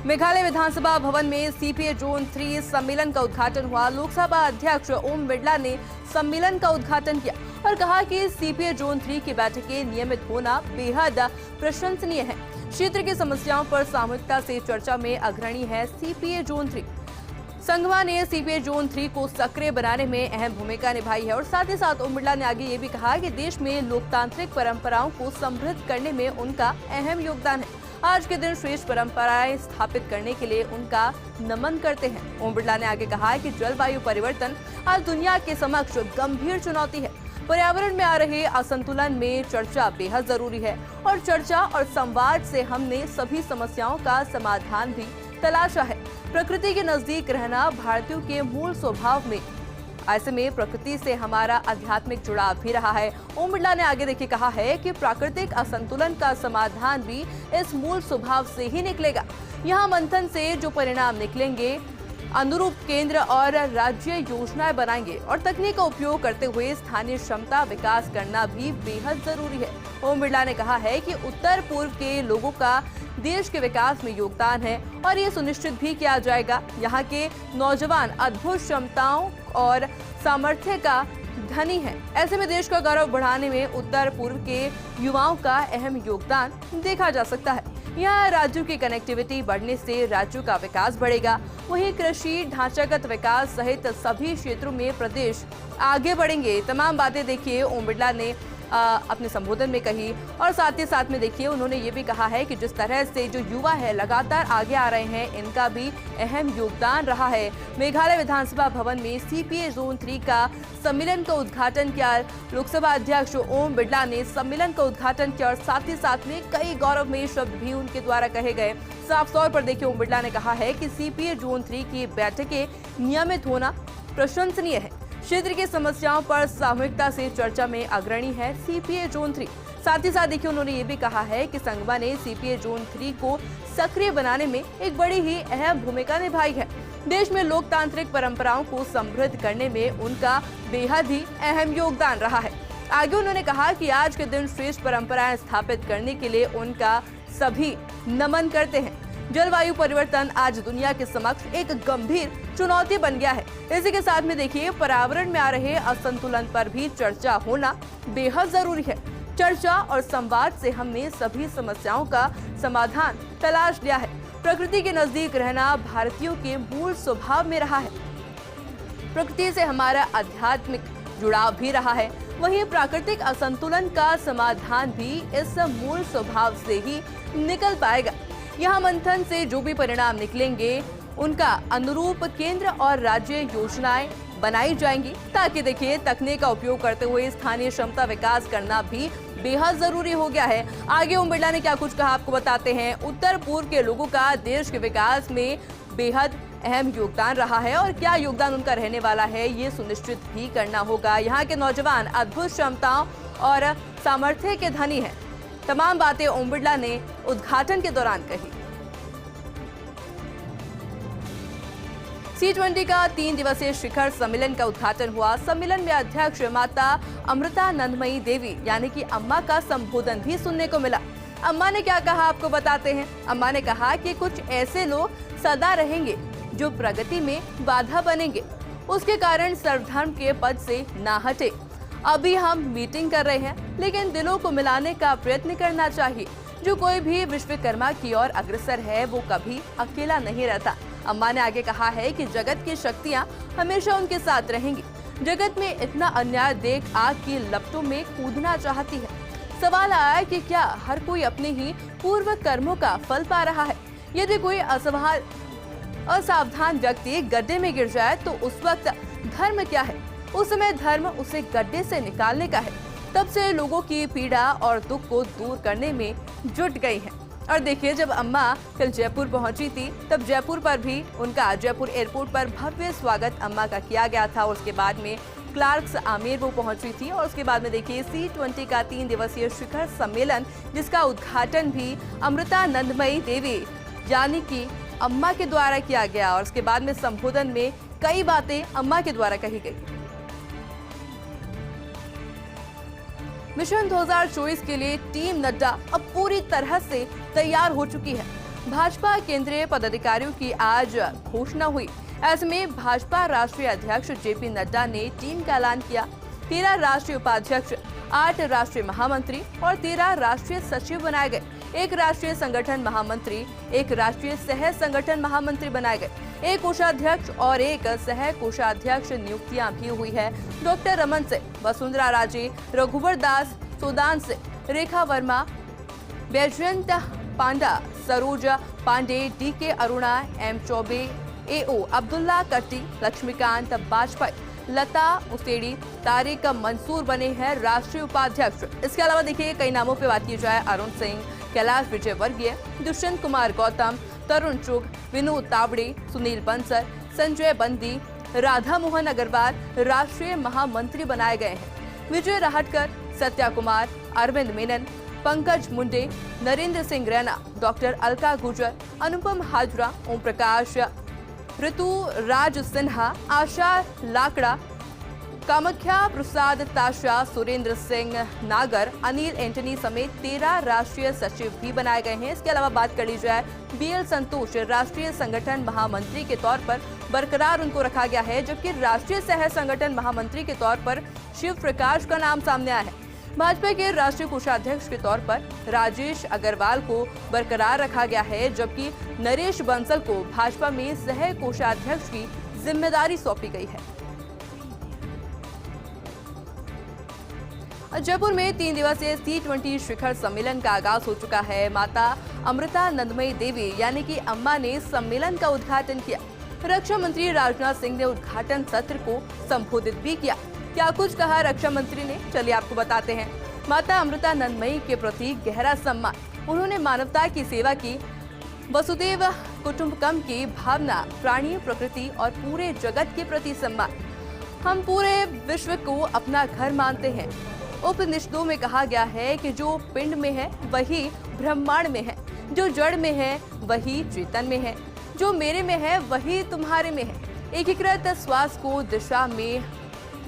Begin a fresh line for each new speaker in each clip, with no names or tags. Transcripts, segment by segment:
मेघालय विधानसभा भवन में CPA zone 3 सम्मेलन का उद्घाटन हुआ। लोकसभा अध्यक्ष ओम बिरला ने सम्मेलन का उद्घाटन किया और कहा कि सीपीए जोन 3 की बैठकें नियमित होना बेहद प्रशंसनीय है। क्षेत्र की समस्याओं पर सामूहिकता से चर्चा में अग्रणी है सीपीए जोन 3। संगमा ने सीपीए जोन 3 को सक्रिय बनाने में अहम भूमिका निभाई है और साथ ही साथ ओम बिरला ने आगे ये भी कहा कि देश में लोकतांत्रिक परंपराओं को समृद्ध करने में उनका अहम योगदान है। आज के दिन श्रेष्ठ परंपराएं स्थापित करने के लिए उनका नमन करते हैं। ओम बिरला ने आगे कहा कि जलवायु परिवर्तन आज दुनिया के समक्ष गंभीर चुनौती है। पर्यावरण में आ रहे असंतुलन में चर्चा बेहद जरूरी है और चर्चा और संवाद से हमने सभी समस्याओं का समाधान भी तलाशा है। प्रकृति के नजदीक रहना भारतीयों के मूल स्वभाव में, ऐसे में प्रकृति से हमारा आध्यात्मिक जुड़ाव भी रहा है। ओम बिरला ने आगे देखिए कहा है कि प्राकृतिक असंतुलन का समाधान भी इस मूल स्वभाव से ही निकलेगा। यहाँ मंथन से जो परिणाम निकलेंगे अनुरूप केंद्र और राज्य योजनाएं बनाएंगे और तकनीक का उपयोग करते हुए स्थानीय क्षमता विकास करना भी बेहद जरूरी है। ओम बिरला ने कहा है कि उत्तर पूर्व के लोगों का देश के विकास में योगदान है और ये सुनिश्चित भी किया जाएगा। यहाँ के नौजवान अद्भुत क्षमताओं और सामर्थ्य का धनी है। ऐसे में देश का गौरव बढ़ाने में उत्तर पूर्व के युवाओं का अहम योगदान देखा जा सकता है। यहाँ राज्यों की कनेक्टिविटी बढ़ने से राज्यों का विकास बढ़ेगा। वहीं कृषि, ढांचागत विकास सहित सभी क्षेत्रों में प्रदेश आगे बढ़ेंगे। तमाम बातें देखिए ओम बिरला ने अपने संबोधन में कही और साथ ही साथ में देखिए उन्होंने ये भी कहा है कि जिस तरह से जो युवा है लगातार आगे आ रहे हैं, इनका भी अहम योगदान रहा है। मेघालय विधानसभा भवन में सीपीए जोन 3 का सम्मेलन का उद्घाटन किया। लोकसभा अध्यक्ष ओम बिरला ने सम्मेलन का उद्घाटन किया और साथ ही साथ में कई गौरवमयी शब्द भी उनके द्वारा कहे गए। साफ तौर पर देखिए ओम बिरला ने कहा है कि सीपीए जोन 3 की बैठकें नियमित होना प्रशंसनीय है। क्षेत्र की समस्याओं पर सामूहिकता से चर्चा में अग्रणी है सीपीए जोन 3। साथ ही साथ देखिए उन्होंने ये भी कहा है कि संगमा ने सीपीए जोन 3 को सक्रिय बनाने में एक बड़ी ही अहम भूमिका निभाई है। देश में लोकतांत्रिक परंपराओं को समृद्ध करने में उनका बेहद ही अहम योगदान रहा है। आगे उन्होंने कहा कि आज के दिन श्रेष्ठ परंपराएं स्थापित करने के लिए उनका सभी नमन करते हैं। जलवायु परिवर्तन आज दुनिया के समक्ष एक गंभीर चुनौती बन गया है। इसी के साथ में देखिए पर्यावरण में आ रहे असंतुलन पर भी चर्चा होना बेहद जरूरी है। चर्चा और संवाद से हमने सभी समस्याओं का समाधान तलाश लिया है। प्रकृति के नजदीक रहना भारतीयों के मूल स्वभाव में रहा है। प्रकृति से हमारा आध्यात्मिक जुड़ाव भी रहा है। वहीं प्राकृतिक असंतुलन का समाधान भी इस मूल स्वभाव से ही निकल पाएगा। यहाँ मंथन से जो भी परिणाम निकलेंगे उनका अनुरूप केंद्र और राज्य योजनाएं बनाई जाएंगी ताकि देखिए तकनीक का उपयोग करते हुए स्थानीय क्षमता विकास करना भी बेहद जरूरी हो गया है। आगे ओम बिरला ने क्या कुछ कहा आपको बताते हैं। उत्तर पूर्व के लोगों का देश के विकास में बेहद अहम योगदान रहा है और क्या योगदान उनका रहने वाला है ये सुनिश्चित भी करना होगा। यहाँ के नौजवान अद्भुत क्षमताओं और सामर्थ्य के धनी हैं। तमाम बातें ओम बिरला ने उद्घाटन के दौरान कही। C20 का 3 दिवसीय शिखर सम्मेलन का उद्घाटन हुआ। सम्मेलन में अध्यक्ष माता अमृतानंदमयी देवी यानी कि अम्मा का संबोधन भी सुनने को मिला। अम्मा ने क्या कहा आपको बताते हैं। अम्मा ने कहा कि कुछ ऐसे लोग सदा रहेंगे जो प्रगति में बाधा बनेंगे, उसके कारण सर्वधर्म के पद से ना हटे। अभी हम मीटिंग कर रहे हैं लेकिन दिलों को मिलाने का प्रयत्न करना चाहिए। जो कोई भी विश्वकर्मा की ओर अग्रसर है वो कभी अकेला नहीं रहता। अम्मा ने आगे कहा है कि जगत की शक्तियां हमेशा उनके साथ रहेंगी। जगत में इतना अन्याय देख आग की लपटों में कूदना चाहती है। सवाल आया कि क्या हर कोई अपने ही पूर्व कर्मों का फल पा रहा है। यदि कोई असावधान व्यक्ति गड्ढे में गिर जाए तो उस वक्त धर्म क्या है। उस समय धर्म उसे गड्ढे से निकालने का है। तब से लोगों की पीड़ा और दुख को दूर करने में जुट गई हैं। और देखिए जब अम्मा कल जयपुर पहुंची थी तब जयपुर पर भी उनका जयपुर एयरपोर्ट पर भव्य स्वागत अम्मा का किया गया था। उसके बाद में क्लार्क्स आमेर वो पहुंची थी और उसके बाद में देखिए C20 का 3 दिवसीय शिखर सम्मेलन जिसका उद्घाटन भी अमृतानंदमयी देवी यानी कि अम्मा के द्वारा किया गया और उसके बाद में संबोधन में कई बातें अम्मा के द्वारा कही गई। मिशन 2024 के लिए टीम नड्डा अब पूरी तरह से तैयार हो चुकी है। भाजपा केंद्रीय पदाधिकारियों की आज घोषणा हुई। ऐसे में भाजपा राष्ट्रीय अध्यक्ष जेपी नड्डा ने टीम का ऐलान किया। 13 राष्ट्रीय उपाध्यक्ष, 8 राष्ट्रीय महामंत्री और 13 राष्ट्रीय सचिव बनाए गए। 1 राष्ट्रीय संगठन महामंत्री, 1 राष्ट्रीय सह संगठन महामंत्री बनाए गए। 1 कोषाध्यक्ष और 1 सह कोषाध्यक्ष नियुक्तियां भी हुई है। डॉक्टर रमन सिंह, वसुंधरा राजे, रघुवर दास, सुदान सिंह, रेखा वर्मा, बैजयंत पांडा, सरोजा पांडे, डीके अरुणा, एम चौबे, एओ अब्दुल्ला कट्टी, लक्ष्मीकांत बाजपेयी, लता उसेड़ी, तारिक मंसूर बने हैं राष्ट्रीय उपाध्यक्ष। इसके अलावा देखिए कई नामों पे बात की जाए, अरुण सिंह, कैलाश विजयवर्गीय, दुष्यंत कुमार गौतम, तरुण चुग, विनोद तावड़े, सुनील बंसल, संजय बंदी, राधा मोहन अग्रवाल राष्ट्रीय महामंत्री बनाए गए हैं। विजय राहटकर, सत्या कुमार, अरविंद मेनन, पंकज मुंडे, नरेंद्र सिंह रैना, डॉक्टर अलका गुर्जर, अनुपम हाजरा, ओम प्रकाश, ऋतु राज सिन्हा, आशा लाकड़ा, कामाख्या प्रसाद ताशा, सुरेंद्र सिंह नागर, अनिल एंटनी समेत 13 राष्ट्रीय सचिव भी बनाए गए हैं। इसके अलावा बात कर ली जाए बीएल संतोष राष्ट्रीय संगठन महामंत्री के तौर पर बरकरार उनको रखा गया है, जबकि राष्ट्रीय सह संगठन महामंत्री के तौर पर शिव प्रकाश का नाम सामने आया है। भाजपा के राष्ट्रीय कोषाध्यक्ष के तौर पर राजेश अग्रवाल को बरकरार रखा गया है, जबकि नरेश बंसल को भाजपा में सह कोषाध्यक्ष की जिम्मेदारी सौंपी गई है। जयपुर में 3 दिवसीय T20 शिखर सम्मेलन का आगाज हो चुका है। माता अमृतानंदमयी देवी यानी कि अम्मा ने सम्मेलन का उद्घाटन किया। रक्षा मंत्री राजनाथ सिंह ने उद्घाटन सत्र को संबोधित भी किया। क्या कुछ कहा रक्षा मंत्री ने, चलिए आपको बताते हैं। माता अमृतानंदमयी के प्रति गहरा सम्मान, उन्होंने मानवता की सेवा की, वसुदेव कुटुंबकम की भावना, प्राणी, प्रकृति और पूरे जगत के प्रति सम्मान। हम पूरे विश्व को अपना घर मानते हैं। उपनिषदों में कहा गया है कि जो पिंड में है वही ब्रह्मांड में है, जो जड़ में है वही चेतन में है, जो मेरे में है वही तुम्हारे में है। एकीकृत स्वास्थ्य को दिशा में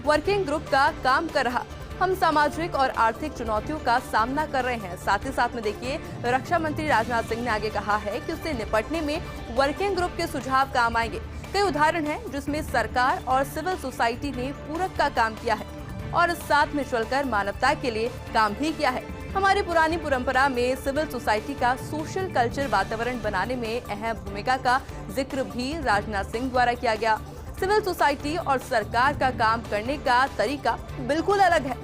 वर्किंग ग्रुप का काम कर रहा। हम सामाजिक और आर्थिक चुनौतियों का सामना कर रहे हैं। साथ ही साथ में देखिए रक्षा मंत्री राजनाथ सिंह ने आगे कहा है कि उससे निपटने में वर्किंग ग्रुप के सुझाव काम आएंगे। कई उदाहरण हैं जिसमें सरकार और सिविल सोसाइटी ने पूरक का काम किया है और साथ में चलकर मानवता के लिए काम भी किया है। हमारी पुरानी परंपरा में सिविल सोसाइटी का सोशल कल्चर वातावरण बनाने में अहम भूमिका का जिक्र भी राजनाथ सिंह द्वारा किया गया। सिविल सोसाइटी और सरकार का काम करने का तरीका बिल्कुल अलग है।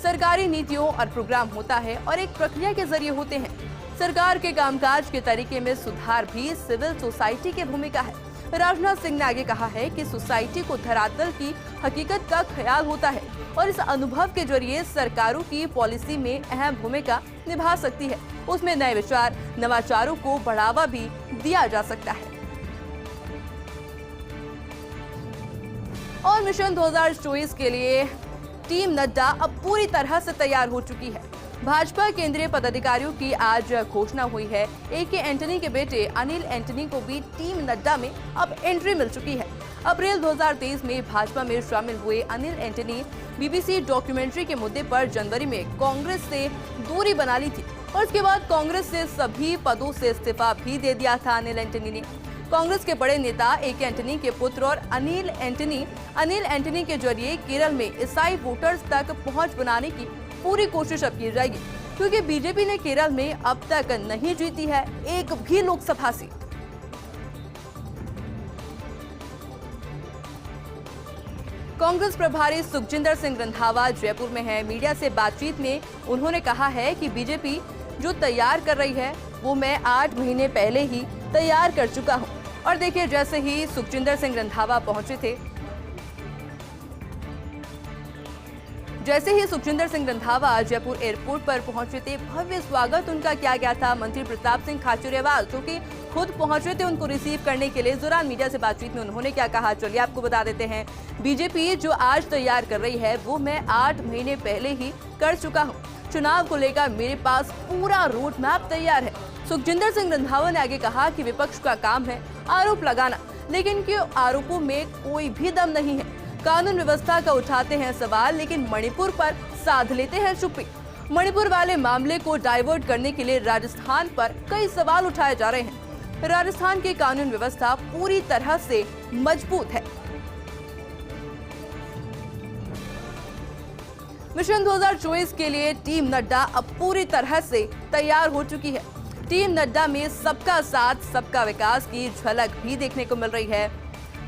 सरकारी नीतियों और प्रोग्राम होता है और एक प्रक्रिया के जरिए होते हैं। सरकार के कामकाज के तरीके में सुधार भी सिविल सोसाइटी की भूमिका है। राजनाथ सिंह ने आगे कहा है कि सोसाइटी को धरातल की हकीकत का ख्याल होता है और इस अनुभव के जरिए सरकारों की पॉलिसी में अहम भूमिका निभा सकती है। उसमें नए विचार, नवाचारों को बढ़ावा भी दिया जा सकता है। और मिशन 2024 के लिए टीम नड्डा अब पूरी तरह से तैयार हो चुकी है। भाजपा केंद्रीय पदाधिकारियों की आज घोषणा हुई है। एके एंटनी के बेटे अनिल एंटनी को भी टीम नड्डा में अब एंट्री मिल चुकी है। अप्रैल 2023 में भाजपा में शामिल हुए अनिल एंटनी बीबीसी डॉक्यूमेंट्री के मुद्दे पर जनवरी में कांग्रेस से दूरी बना ली थी और उसके बाद कांग्रेस से सभी पदों से इस्तीफा भी दे दिया था अनिल एंटनी ने। कांग्रेस के बड़े नेता एके एंटनी के पुत्र और अनिल एंटनी के जरिए केरल में ईसाई वोटर्स तक पहुंच बनाने की पूरी कोशिश अब की जाएगी, क्योंकि बीजेपी ने केरल में अब तक नहीं जीती है एक भी लोकसभा सीट। कांग्रेस प्रभारी सुखजिंदर सिंह रंधावा जयपुर में है। मीडिया से बातचीत में उन्होंने कहा है कि बीजेपी जो तैयार कर रही है वो मैं 8 महीने पहले ही तैयार कर चुका हूं। और देखिए जैसे ही सुखजिंदर सिंह रंधावा पहुंचे थे, जयपुर एयरपोर्ट पर पहुंचे थे, भव्य स्वागत उनका किया गया था। मंत्री प्रताप सिंह खाचरियावाल जो कि खुद पहुंचे थे उनको रिसीव करने के लिए। इस दौरान मीडिया से बातचीत में उन्होंने क्या कहा, चलिए आपको बता देते हैं। बीजेपी जो आज तैयार कर रही है वो मैं 8 महीने पहले ही कर चुका हूँ। चुनाव को लेकर मेरे पास पूरा रोड मैप तैयार है। सुखजिंदर सिंह रंधावा ने आगे कहा कि विपक्ष का काम है आरोप लगाना, लेकिन कि आरोपों में कोई भी दम नहीं है। कानून व्यवस्था का उठाते हैं सवाल, लेकिन मणिपुर पर साध लेते हैं चुप्पी। मणिपुर वाले मामले को डाइवर्ट करने के लिए राजस्थान पर कई सवाल उठाए जा रहे हैं। राजस्थान की कानून व्यवस्था पूरी तरह से मजबूत है। मिशन 2024 के लिए टीम नड्डा अब पूरी तरह से तैयार हो चुकी है। टीम नड्डा में सबका साथ सबका विकास की झलक भी देखने को मिल रही है।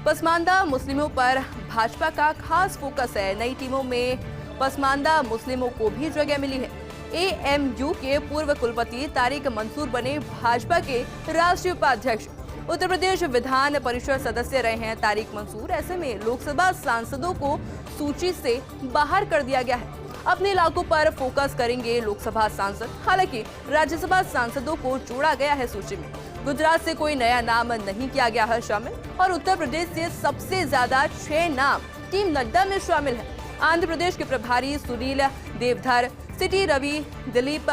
पसमानदा मुस्लिमों पर भाजपा का खास फोकस है। नई टीमों में पसमानदा मुस्लिमों को भी जगह मिली है। एएमयू के पूर्व कुलपति तारिक मंसूर बने भाजपा के राष्ट्रीय उपाध्यक्ष। उत्तर प्रदेश विधान परिषद सदस्य रहे हैं तारिक मंसूर। ऐसे में लोकसभा सांसदों को सूची से बाहर कर दिया गया है। अपने इलाकों पर फोकस करेंगे लोकसभा सांसद। हालांकि राज्यसभा सांसदों को जोड़ा गया है सूची में। गुजरात से कोई नया नाम नहीं किया गया है शामिल और उत्तर प्रदेश से सबसे ज्यादा 6 नाम टीम नड्डा में शामिल है। आंध्र प्रदेश के प्रभारी सुनील देवधर, सिटी रवि, दिलीप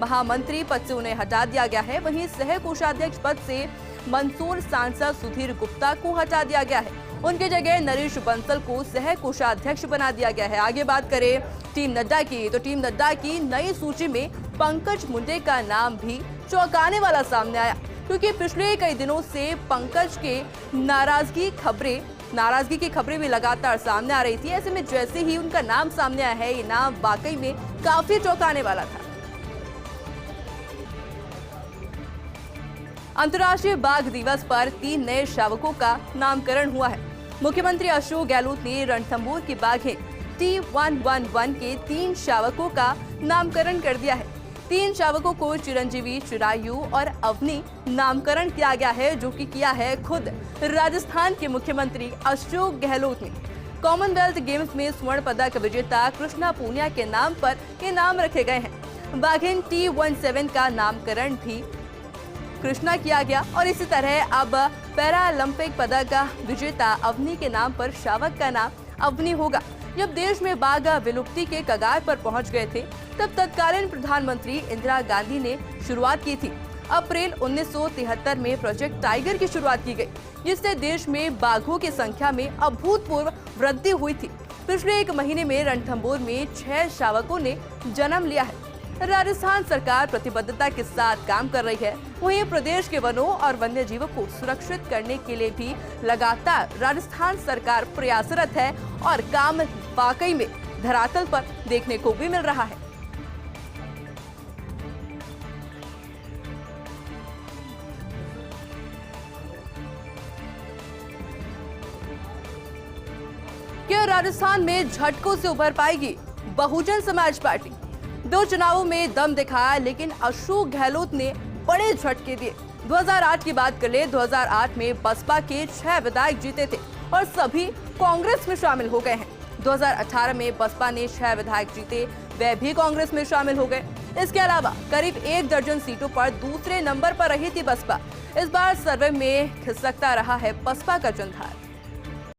महामंत्री पद से उन्हें हटा दिया गया है। वहीं सह कोषाध्यक्ष पद से मंदसौर सांसद सुधीर गुप्ता को हटा दिया गया है। उनकी जगह नरेश बंसल को सह कोषाध्यक्ष बना दिया गया है। आगे बात करें टीम नड्डा की, तो टीम नड्डा की नई सूची में पंकज मुंडे का नाम भी चौंकाने वाला सामने आया, क्योंकि पिछले कई दिनों से पंकज के नाराजगी की खबरें भी लगातार सामने आ रही थी। ऐसे में जैसे ही उनका नाम सामने आया है, ये नाम वाकई में काफी चौंकाने वाला था। अंतर्राष्ट्रीय बाघ दिवस पर 3 नए शावकों का नामकरण हुआ है। मुख्यमंत्री अशोक गहलोत ने रणथंभौर की बाघें T111 के 3 शावकों का नामकरण कर दिया है। 3 शावकों को चिरंजीवी, चिरायु और अवनी नामकरण किया गया है, जो कि किया है खुद राजस्थान के मुख्यमंत्री अशोक गहलोत ने। कॉमनवेल्थ गेम्स में स्वर्ण पदक विजेता कृष्णा पूनिया के नाम पर ये नाम रखे गए हैं। बाघेन T17 का नामकरण भी कृष्णा किया गया और इसी तरह अब पैरालंपिक पदक विजेता अवनी के नाम पर शावक का नाम अवनी होगा। जब देश में बाघ विलुप्ति के कगार पर पहुंच गए थे, तब तत्कालीन प्रधानमंत्री इंदिरा गांधी ने शुरुआत की थी। अप्रैल 1973 में प्रोजेक्ट टाइगर की शुरुआत की गई, जिससे देश में बाघों की संख्या में अभूतपूर्व वृद्धि हुई थी। पिछले 1 महीने में रणथंभौर में 6 शावकों ने जन्म लिया है। राजस्थान सरकार प्रतिबद्धता के साथ काम कर रही है। वहीं प्रदेश के वनों और वन्य जीवों को सुरक्षित करने के लिए भी लगातार राजस्थान सरकार प्रयासरत है और काम वाकई में धरातल पर देखने को भी मिल रहा है। क्या राजस्थान में झटकों से उभर पाएगी बहुजन समाज पार्टी? 2 चुनावों में दम दिखाया, लेकिन अशोक गहलोत ने बड़े झटके दिए। 2008 की बात कर ले, 2008 में बसपा के 6 विधायक जीते थे और सभी कांग्रेस में शामिल हो गए हैं। 2018 में बसपा ने 6 विधायक जीते, वे भी कांग्रेस में शामिल हो गए। इसके अलावा करीब 1 दर्जन सीटों पर दूसरे नंबर पर रही थी बसपा। इस बार सर्वे में खिसकता रहा है बसपा का जंधार।